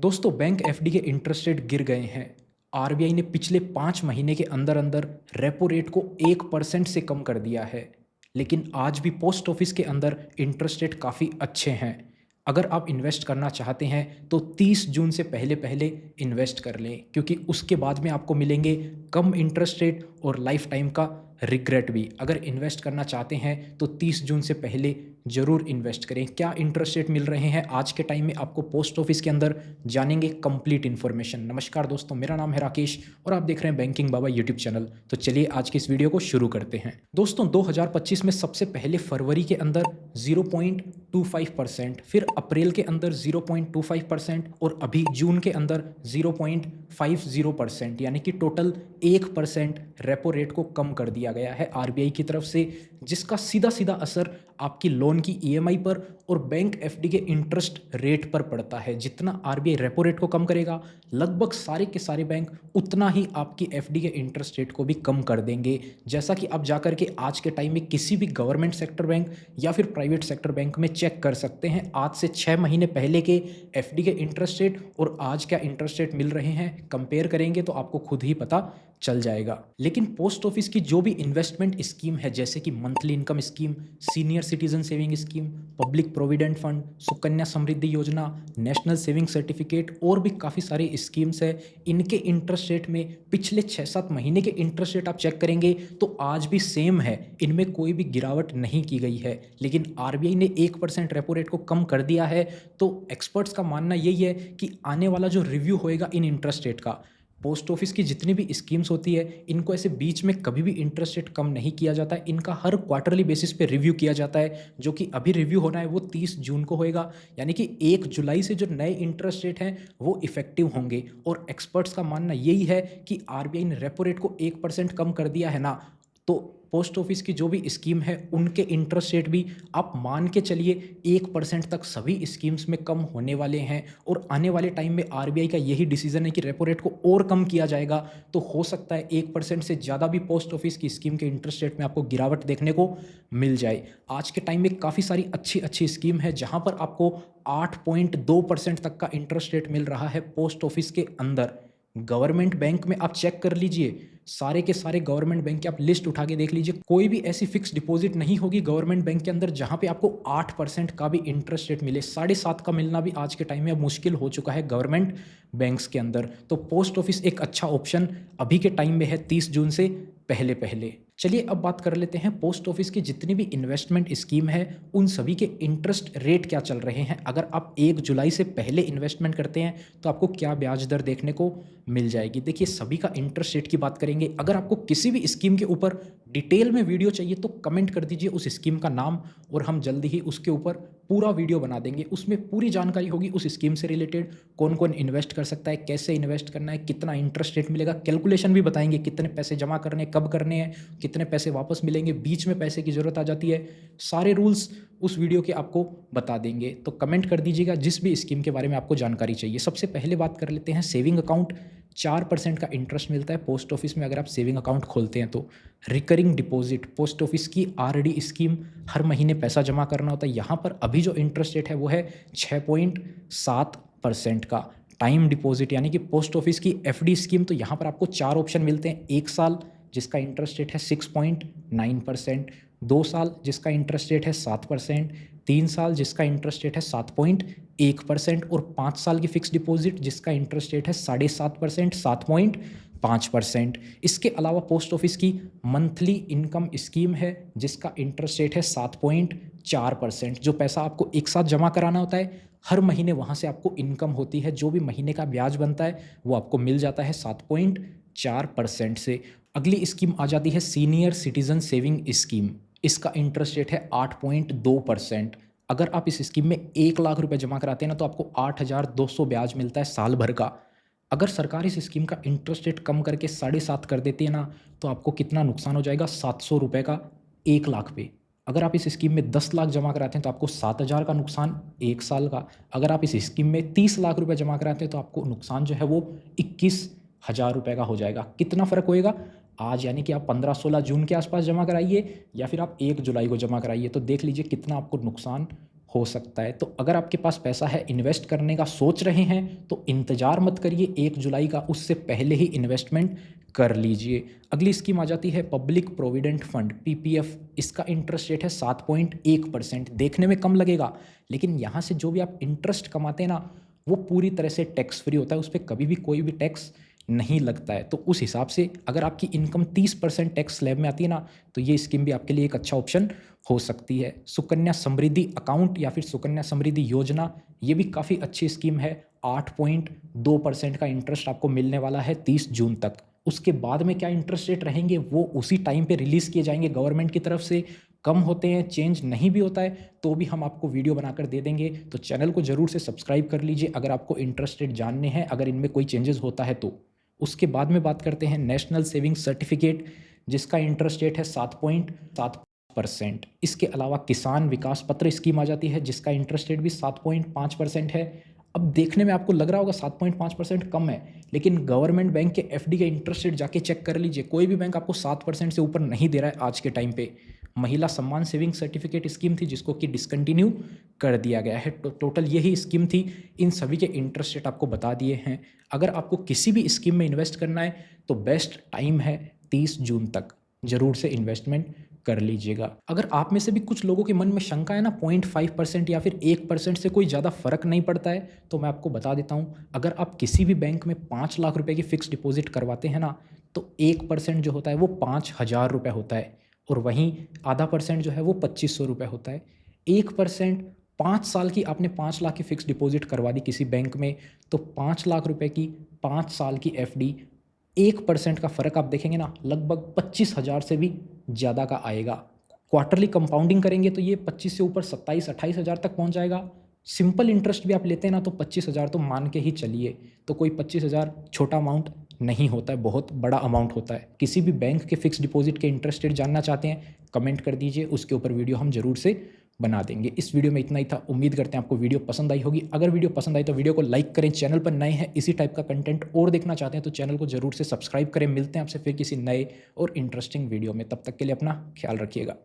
दोस्तों bank FD के interest rate गिर गए हैं। आरबीआई ने पिछले 5 महीने के अंदर अंदर रेपो रेट को 1% से कम कर दिया है। लेकिन आज भी पोस्ट ऑफिस के अंदर इंटरेस्ट रेट काफ़ी अच्छे हैं। अगर आप इन्वेस्ट करना चाहते हैं तो 30 जून से पहले पहले इन्वेस्ट कर लें, क्योंकि उसके बाद में आपको मिलेंगे कम इंटरेस्ट रेट और लाइफ टाइम का रिग्रेट भी। अगर इन्वेस्ट करना चाहते हैं तो 30 जून से पहले ज़रूर इन्वेस्ट करें। क्या इंटरेस्ट रेट मिल रहे हैं आज के टाइम में आपको पोस्ट ऑफिस के अंदर, जानेंगे कंप्लीट इन्फॉर्मेशन। नमस्कार दोस्तों, मेरा नाम है राकेश और आप देख रहे हैं बैंकिंग बाबा यूट्यूब चैनल। तो चलिए आज की इस वीडियो को शुरू करते हैं। दोस्तों 2025 में सबसे पहले फरवरी के अंदर 0.25%, फिर अप्रैल के अंदर 0.25% और अभी जून के अंदर 0.50%, यानी कि टोटल 1% रेपो रेट को कम कर दिया गया है आरबीआई की तरफ से, जिसका सीधा सीधा असर आपकी लोन की ईएमआई पर और बैंक एफडी के इंटरेस्ट रेट पर पड़ता है। जितना आरबीआई रेपो रेट को कम करेगा, लगभग सारे के सारे बैंक उतना ही आपकी एफडी के इंटरेस्ट रेट को भी कम कर देंगे। जैसा कि आप जाकर के आज के टाइम में किसी भी गवर्नमेंट सेक्टर बैंक या फिर प्राइवेट सेक्टर बैंक में चेक कर सकते हैं। आज से 6 महीने पहले के एफडी के इंटरेस्ट रेट और आज क्या इंटरेस्ट रेट मिल रहे हैं, कंपेयर करेंगे तो आपको खुद ही पता चल जाएगा। लेकिन पोस्ट ऑफिस की जो भी इन्वेस्टमेंट स्कीम है, जैसे कि monthly income scheme, senior citizen saving scheme, public provident fund, Sukanya Samriddhi Yojana, national saving certificate और भी काफ़ी सारी स्कीम्स है, इनके इंटरेस्ट रेट में पिछले 6-7 महीने के इंटरेस्ट रेट आप चेक करेंगे तो आज भी सेम है, इनमें कोई भी गिरावट नहीं की गई है। लेकिन आरबीआई ने 1% रेपो रेट को कम कर दिया है, तो एक्सपर्ट्स का मानना यही है कि आने वाला जो रिव्यू होएगा इन इंटरेस्ट रेट का, पोस्ट ऑफिस की जितनी भी स्कीम्स होती है, इनको ऐसे बीच में कभी भी इंटरेस्ट रेट कम नहीं किया जाता है। इनका हर क्वार्टरली बेसिस पे रिव्यू किया जाता है, जो कि अभी रिव्यू होना है वो 30 जून को होएगा। यानी कि 1 जुलाई से जो नए इंटरेस्ट रेट हैं वो इफेक्टिव होंगे। और एक्सपर्ट्स का मानना यही है कि आरबीआई ने रेपो रेट को 1% कम कर दिया है ना, तो पोस्ट ऑफिस की जो भी स्कीम है उनके इंटरेस्ट रेट भी आप मान के चलिए 1% तक सभी स्कीम्स में कम होने वाले हैं। और आने वाले टाइम में आरबीआई का यही डिसीजन है कि रेपो रेट को और कम किया जाएगा, तो हो सकता है 1% से ज़्यादा भी पोस्ट ऑफिस की स्कीम के इंटरेस्ट रेट में आपको गिरावट देखने को मिल जाए। आज के टाइम में काफ़ी सारी अच्छी अच्छी स्कीम है जहाँ पर आपको 8.2% तक का इंटरेस्ट रेट मिल रहा है पोस्ट ऑफिस के अंदर। गवर्नमेंट बैंक में आप चेक कर लीजिए, सारे के सारे गवर्नमेंट बैंक की आप लिस्ट उठा के देख लीजिए, कोई भी ऐसी फिक्स डिपॉजिट नहीं होगी गवर्नमेंट बैंक के अंदर जहां पे आपको 8% का भी इंटरेस्ट रेट मिले। 7.5 का मिलना भी आज के टाइम में अब मुश्किल हो चुका है गवर्नमेंट बैंक्स के अंदर। तो पोस्ट ऑफिस एक अच्छा ऑप्शन अभी के टाइम में है 30 जून से पहले पहले। चलिए अब बात कर लेते हैं पोस्ट ऑफिस की जितनी भी इन्वेस्टमेंट स्कीम है उन सभी के इंटरेस्ट रेट क्या चल रहे हैं। अगर आप 1 जुलाई से पहले इन्वेस्टमेंट करते हैं तो आपको क्या ब्याज दर देखने को मिल जाएगी। देखिए सभी का इंटरेस्ट रेट की बात करेंगे। अगर आपको किसी भी स्कीम के ऊपर डिटेल में वीडियो चाहिए तो कमेंट कर दीजिए उस स्कीम का नाम और हम जल्दी ही उसके ऊपर पूरा वीडियो बना देंगे। उसमें पूरी जानकारी होगी उस स्कीम से रिलेटेड, कौन कौन इन्वेस्ट कर सकता है, कैसे इन्वेस्ट करना है, कितना इंटरेस्ट रेट मिलेगा, कैलकुलेशन भी बताएंगे, कितने पैसे जमा करने हैं, कब करने हैं, कितने पैसे वापस मिलेंगे, बीच में पैसे की ज़रूरत आ जाती है, सारे रूल्स उस वीडियो के आपको बता देंगे। तो कमेंट कर दीजिएगा जिस भी स्कीम के बारे में आपको जानकारी चाहिए। सबसे पहले बात कर लेते हैं सेविंग अकाउंट। 4% का इंटरेस्ट मिलता है पोस्ट ऑफिस में अगर आप सेविंग अकाउंट खोलते हैं तो। रिकरिंग डिपॉजिट, पोस्ट ऑफिस की आरडी स्कीम, हर महीने पैसा जमा करना होता है। यहाँ पर अभी जो इंटरेस्ट रेट है वो है 6.7% का। टाइम डिपॉजिट यानी कि पोस्ट ऑफिस की एफडी स्कीम, तो यहाँ पर आपको 4 ऑप्शन मिलते हैं। 1 साल जिसका इंटरेस्ट रेट है 6.9%, 2 साल जिसका इंटरेस्ट रेट है 7%, 3 साल जिसका इंटरेस्ट रेट है 7.1% और 5 साल की फिक्स डिपॉजिट जिसका इंटरेस्ट रेट है 7.5%, 7.5%। इसके अलावा पोस्ट ऑफिस की मंथली इनकम स्कीम है जिसका इंटरेस्ट रेट है 7.4%। जो पैसा आपको एक साथ जमा कराना होता है, हर महीने वहाँ से आपको इनकम होती है, जो भी महीने का ब्याज बनता है वो आपको मिल जाता है 7.4% से। अगली स्कीम आ जाती है सीनियर सिटीजन सेविंग स्कीम। इसका इंटरेस्ट रेट है 8.2%। अगर आप इस स्कीम में 1 लाख रुपए जमा कराते हैं ना तो आपको 8,200 ब्याज मिलता है साल भर का। अगर सरकार इस स्कीम का इंटरेस्ट रेट कम करके 7.5 कर देती है ना तो आपको कितना नुकसान हो जाएगा, 700 रुपये का 1 लाख पे। अगर आप इस स्कीम में 10 लाख जमा कराते हैं तो आपको 7,000 का नुकसान 1 साल का। अगर आप इस स्कीम में 30 लाख रुपए जमा कराते हैं तो आपको नुकसान जो है वो 21,000 रुपये का हो जाएगा। कितना फ़र्क होएगा, आज यानी कि आप 15-16 जून के आसपास जमा कराइए या फिर आप 1 जुलाई को जमा कराइए, तो देख लीजिए कितना आपको नुकसान हो सकता है। तो अगर आपके पास पैसा है, इन्वेस्ट करने का सोच रहे हैं, तो इंतज़ार मत करिए 1 जुलाई का, उससे पहले ही इन्वेस्टमेंट कर लीजिए। अगली स्कीम आ जाती है पब्लिक प्रोविडेंट फंड, पीपीएफ। इसका इंटरेस्ट रेट है 7.1%। देखने में कम लगेगा, लेकिन यहाँ से जो भी आप इंटरेस्ट कमाते हैं ना, वो पूरी तरह से टैक्स फ्री होता है, उस पे कभी भी कोई भी टैक्स नहीं लगता है। तो उस हिसाब से अगर आपकी इनकम 30% टैक्स स्लैब में आती है ना, तो ये स्कीम भी आपके लिए एक अच्छा ऑप्शन हो सकती है। सुकन्या समृद्धि अकाउंट या फिर सुकन्या समृद्धि योजना, ये भी काफ़ी अच्छी स्कीम है। 8.2% का इंटरेस्ट आपको मिलने वाला है 30 जून तक। उसके बाद में क्या इंटरेस्ट रेट रहेंगे वो उसी टाइम पे रिलीज़ किए जाएंगे गवर्नमेंट की तरफ से। कम होते हैं, चेंज नहीं भी होता है तो भी हम आपको वीडियो बनाकर दे देंगे। तो चैनल को ज़रूर से सब्सक्राइब कर लीजिए अगर आपको इंटरेस्ट रेट जानने हैं, अगर इनमें कोई चेंजेस होता है तो। उसके बाद में बात करते हैं नेशनल सेविंग सर्टिफिकेट, जिसका इंटरेस्ट रेट है 7.7%। इसके अलावा किसान विकास पत्र स्कीम आ जाती है, जिसका इंटरेस्ट रेट भी 7.5% है। अब देखने में आपको लग रहा होगा 7.5% कम है, लेकिन गवर्नमेंट बैंक के एफडी के इंटरेस्ट रेट जाके चेक कर लीजिए, कोई भी बैंक आपको 7% से ऊपर नहीं दे रहा है आज के टाइम पे। महिला सम्मान सेविंग सर्टिफिकेट स्कीम थी, जिसको कि डिसकंटिन्यू कर दिया गया है। टोटल यही स्कीम थी, इन सभी के इंटरेस्ट रेट आपको बता दिए हैं। अगर आपको किसी भी स्कीम में इन्वेस्ट करना है तो बेस्ट टाइम है 30 जून तक, ज़रूर से इन्वेस्टमेंट कर लीजिएगा। अगर आप में से भी कुछ लोगों के मन में शंका है ना, 0.5% या फिर 1% से कोई ज़्यादा फर्क नहीं पड़ता है, तो मैं आपको बता देता हूँ। अगर आप किसी भी बैंक में 5 लाख रुपए की फ़िक्स डिपॉजिट करवाते हैं ना, तो 1% जो होता है वो 5,000 रुपये होता है, और वहीं आधा परसेंट जो है वो 2,500 रुपये होता है। 1% 5 साल की, आपने 5 लाख की फ़िक्स डिपॉजिट करवा दी किसी बैंक में, तो 5 लाख रुपए की 5 साल की एफडी, 1% का फ़र्क आप देखेंगे ना, लगभग 25,000 से भी ज़्यादा का आएगा। क्वार्टरली कंपाउंडिंग करेंगे तो ये 25 से ऊपर 27-28,000 तक पहुंच जाएगा। सिंपल इंटरेस्ट भी आप लेते हैं ना, तो 25,000 तो मान के ही चलिए। तो कोई 25,000 छोटा अमाउंट नहीं होता है, बहुत बड़ा अमाउंट होता है। किसी भी बैंक के फिक्स डिपॉजिट के इंटरेस्ट रेट जानना चाहते हैं, कमेंट कर दीजिए, उसके ऊपर वीडियो हम ज़रूर से बना देंगे। इस वीडियो में इतना ही था, उम्मीद करते हैं आपको वीडियो पसंद आई होगी। अगर वीडियो पसंद आई तो वीडियो को लाइक करें, चैनल पर नए हैं, इसी टाइप का कंटेंट और देखना चाहते हैं तो चैनल को ज़रूर से सब्सक्राइब करें। मिलते हैं आपसे फिर किसी नए और इंटरेस्टिंग वीडियो में, तब तक के लिए अपना ख्याल रखिएगा।